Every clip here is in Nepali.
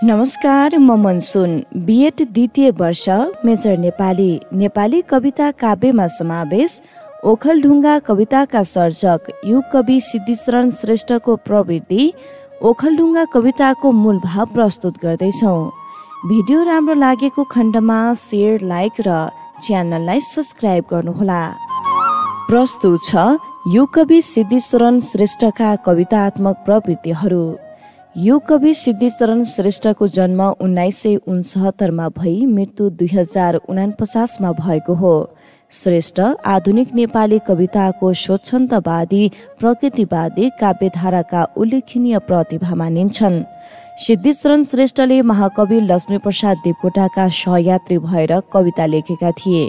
नमस्कार, म मनसुन, बिएड द्वितीय वर्ष, मेजर नेपाली कविता काव्यमा समावेश। ओखलढुङ्गा कविताका सर्जक युग कवि सिद्धिचरण श्रेष्ठको प्रवृत्ति ओखलढुङ्गा कविताको मूल भाव प्रस्तुत गर्दैछौँ। भिडियो राम्रो लागेको खण्डमा शेयर, लाइक र च्यानललाई सब्स्क्राइब गर्नुहोला। प्रस्तुत छ युग कवि सिद्धिचरण श्रेष्ठका कवितात्मक प्रवृत्तिहरू। युग कवि सिद्धिचरण श्रेष्ठको जन्म 1969 भई मृत्यु 2049 भएको हो। श्रेष्ठ आधुनिक नेपाली कविताको स्वच्छन्दवादी प्रकृतिवादी काव्यधाराका उल्लेखनीय प्रतिभा मानिन्छन्। सिद्धिचरण श्रेष्ठले महाकवि लक्ष्मीप्रसाद देवकोटाका सहयात्री भएर कविता लेखेका थिए।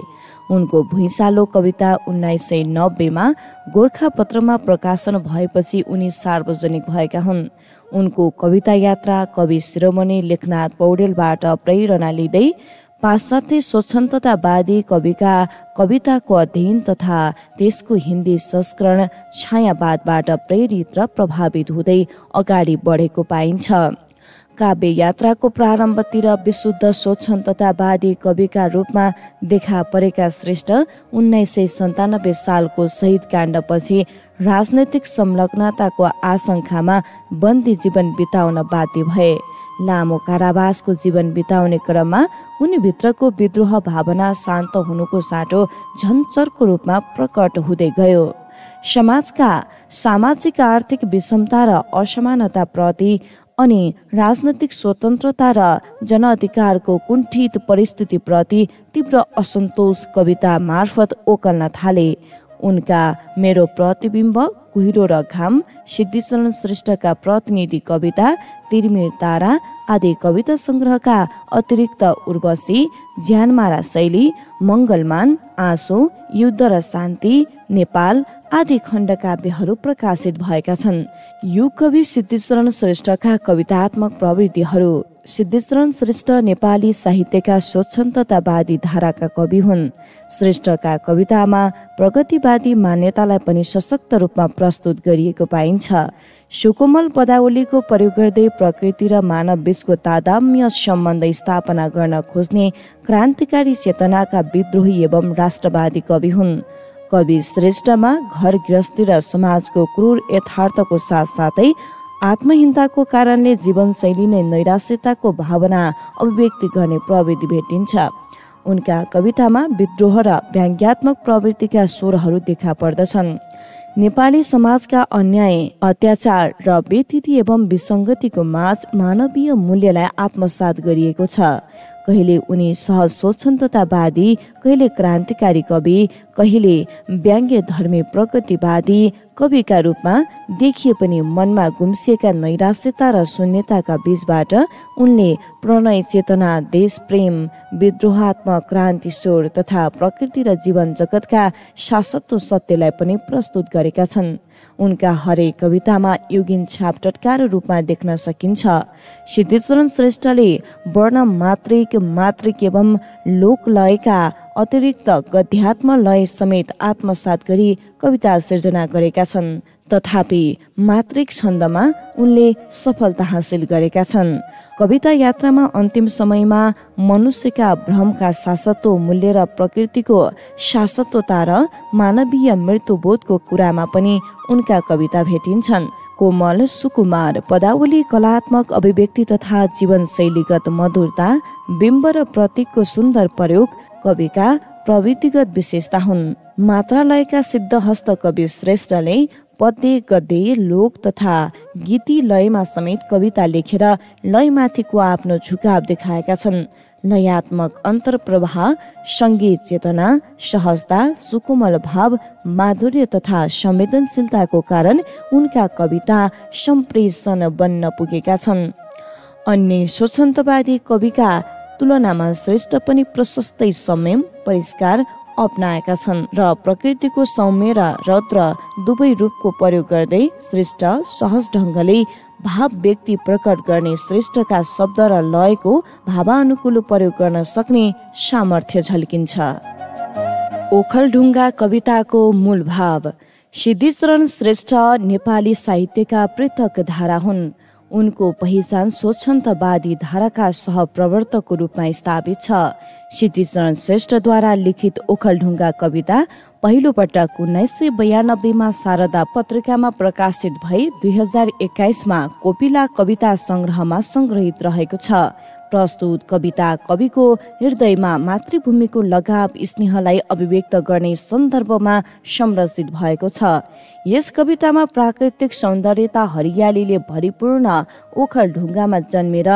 उनको भुइँचालो कविता 1990 गोरखापत्रमा प्रकाशन भएपछि उनी सार्वजनिक भएका हुन्। उनको कविता यात्रा कवि शिरोमणि लेखनाथ पौडेलबाट प्रेरणा लिँदै पाश्चात्य स्वच्छन्दतावादी कविका कविताको अध्ययन तथा त्यसको हिन्दी संस्करण छायावादबाट प्रेरित र प्रभावित हुँदै अगाडि बढेको पाइन्छ। काव्य यात्राको प्रारम्भतिर विशुद्ध स्वच्छन्दतावादी कविका रूपमा देखा परेका श्रेष्ठ 1997 सालको शहीद काण्डपछि राजनैतिक संलग्नताको आशंकामा बन्दी जीवन बिताउन बाध्य भए। लामो कारावासको जीवन बिताउने क्रममा उनीभित्रको विद्रोह भावना शान्त हुनुको साटो झन्चरको रूपमा प्रकट हुँदै गयो। समाजका सामाजिक आर्थिक विषमता र असमानता प्रति अनि राजनैतिक स्वतन्त्रता र जनअधिकारको कुण्ठित परिस्थितिप्रति तीव्र असन्तोष कविता मार्फत ओकल्न थाले। उनका मेरो प्रतिबिम्ब, कुहिरो र घाम, सिद्धिचरण श्रेष्ठका प्रतिनिधि कविता, तिरमिर तारा आदि कविता संग्रहका अतिरिक्त उर्वशी, ज्यानमारा शैली, मङ्गलमान, आँसु, युद्ध र शान्ति, नेपाल आदि खण्डकाव्यहरू प्रकाशित भएका छन्। युग कवि सिद्धिचरण श्रेष्ठका कवितात्मक प्रवृत्तिहरू। सिद्धिचरण श्रेष्ठ नेपाली साहित्यका स्वच्छन्दतावादी धाराका कवि हुन्। श्रेष्ठका कवितामा प्रगतिवादी मान्यतालाई पनि सशक्त रूपमा प्रस्तुत गरिएको पाइन्छ। सुकोमल पदावलीको प्रयोग गर्दै प्रकृति र मानव बीचको तादात्म्य सम्बन्ध स्थापना गर्न खोज्ने क्रान्तिकारी चेतनाका विद्रोही एवं राष्ट्रवादी कवि हुन्। कवि श्रेष्ठमा घर गृहस्थी र समाजको क्रूर यथार्थको साथसाथै आत्महीनताको कारणले जीवनशैली नै नैराश्यताको भावना अभिव्यक्ति गर्ने प्रवृत्ति भेटिन्छ। उनका कवितामा विद्रोह र व्यङ्ग्यात्मक प्रवृत्तिका स्वरहरू देखा पर्दछन्। नेपाली समाजका अन्याय, अत्याचार र व्यथिति एवं विसङ्गतिको माझ मानवीय मूल्यलाई आत्मसात गरिएको छ। कहिले उनी सहज स्वच्छन्दतावादी, कहिले क्रान्तिकारी कवि, कहिले व्यङ्ग्य धर्मी प्रगतिवादी कविका रूपमा देखिए पनि मनमा गुम्सिएका नैराश्यता र शून्यताका बीचबाट उनले प्रणय चेतना, देश प्रेम, विद्रोहात्मक क्रान्ति स्वर तथा प्रकृति र जीवन जगतका शाश्वत सत्यलाई पनि प्रस्तुत गरेका छन्। उनका हरेक कवितामा युगीन छाप टटकार रूपमा देख्न सकिन्छ। सिद्धिचरण श्रेष्ठले वर्ण मात्रिक एवं लोकलयका अतिरिक्त गद्यात्म लय समेत आत्मसात गरी कविता सिर्जना गरेका छन्। तथापि मात्रिक छन्दमा उनले सफलता हासिल गरेका छन्। कविता यात्रामा अन्तिम समयमा मनुष्यका भ्रमका शाश्वत मूल्य र प्रकृतिको शाश्वतता र मानवीय मृत्युबोधको कुरामा पनि उनका कविता भेटिन्छन्। कोमल सुकुमार पदावली, कलात्मक अभिव्यक्ति तथा जीवनशैलीगत मधुरता, बिम्ब र प्रतीकको सुन्दर प्रयोग कविका प्रवृत्तिगत विशेषता हुन्। मात्रालयका सिद्धहस्त कवि श्रेष्ठले पद्य, गद्य, लोक तथा गीती लयमा समेत कविता लेखेर लयमाथिको आफ्नो झुकाव देखाएका छन्। लयात्मक अन्तर्प्रवाह, सङ्गीत चेतना, सहजता, सुकोमल भाव, माधुर्य तथा संवेदनशीलताको कारण उनका कविता सम्प्रेषण बन्न पुगेका छन्। अन्य स्वच्छन्दवादी कविका तुलनामा श्रेष्ठ पनि प्रशस्तै संयम, परिष्कार अपनाएका छन् र प्रकृतिको सौम्य र रौद्र दुवै रूपको प्रयोग गर्दै श्रेष्ठ सहज ढङ्गले भाव व्यक्ति प्रकट गर्ने, श्रेष्ठका शब्द र लयको भावानुकूल प्रयोग गर्न सक्ने सामर्थ्य झल्किन्छ। ओखलढुङ्गा कविताको मूल भाव। सिद्धिचरण श्रेष्ठ नेपाली साहित्यका पृथक धारा हुन्। उनको पहिचान स्वच्छन्दवादी धाराका सहप्रवर्तकको रूपमा स्थापित छ। सिद्धिचरण श्रेष्ठद्वारा लिखित ओखलढुङ्गा कविता पहिलो पटक 1992 शारदा पत्रिकामा प्रकाशित भई 2021 कोपिला कविता संग्रहमा संग्रहित रहेको छ। प्रस्तुत कविता कविको हृदयमा मातृभूमिको लगाव स्नेहलाई अभिव्यक्त गर्ने सन्दर्भमा संरचित भएको छ। यस कवितामा प्राकृतिक सौन्दर्यता हरियालीले भरिपूर्ण ओखलढुङ्गामा जन्मेर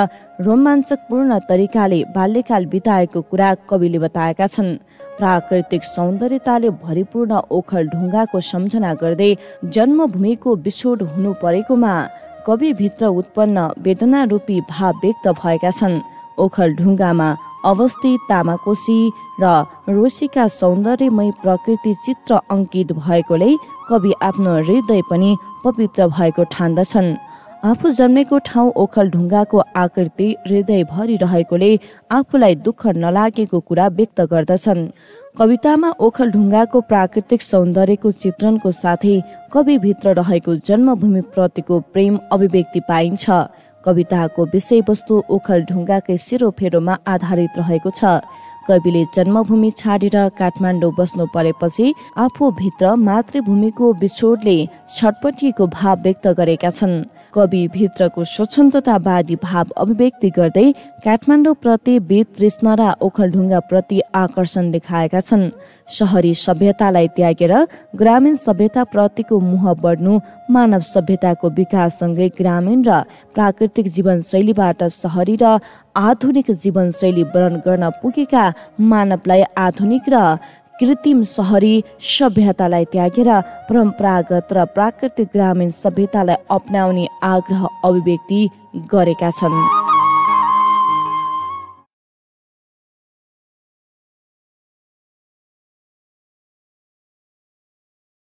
रोमाञ्चकपूर्ण तरिकाले बाल्यकाल बिताएको कुरा कविले बताएका छन्। प्राकृतिक सौन्दर्यताले भरिपूर्ण ओखलढुङ्गाको सम्झना गर्दै जन्मभूमिको बिछोड हुनु परेकोमा कविभित्र उत्पन्न वेदना रूपी भाव व्यक्त भएका छन्। ओखलढुङ्गामा अवस्थित तामाकोशी र रोशीका सौन्दर्यमय प्रकृति चित्र अंकित भएकोले कवि आफ्नो हृदय पनि पवित्र भएको ठान्दछन्। आफू जन्मेको ठाउँ ओखलढुङ्गाको आकृति हृदय भरि रहेकोले आफूलाई दुःख नलागेको कुरा व्यक्त गर्दछन्। कवितामा ओखलढुङ्गाको प्राकृतिक सौन्दर्यको चित्रणको साथै कविभित्र रहेको जन्मभूमि प्रतिको प्रेम अभिव्यक्ति पाइन्छ। कविताको विषयवस्तु ओखलढुङ्गाकै सेरोफेरोमा आधारित रहेको छ। कविले जन्मभूमि छाडेर काठमाडौँ बस्नु परेपछि आफूभित्र मातृभूमिको बिछोडले छटपटिएको भाव व्यक्त गरेका छन्। कवि भित्रको स्वच्छन्दतावादी भाव अभिव्यक्ति गर्दै काठमाडौँ प्रति वितृष्णा र ओखलढुङ्गा प्रति आकर्षण देखाएका छन्। शहरी सभ्यतालाई त्यागेर ग्रामीण सभ्यता प्रतिको मोह बढ्नु, मानव सभ्यताको विकाससँगै ग्रामीण र प्राकृतिक जीवनशैलीबाट शहरी र आधुनिक जीवनशैली वर्ण गर्न पुगेका मानवलाई आधुनिक र कृत्रिम शहरी सभ्यतालाई त्यागेर परम्परागत र प्राकृतिक ग्रामीण सभ्यतालाई अपनाउने आग्रह अभिव्यक्ति गरेका छन्।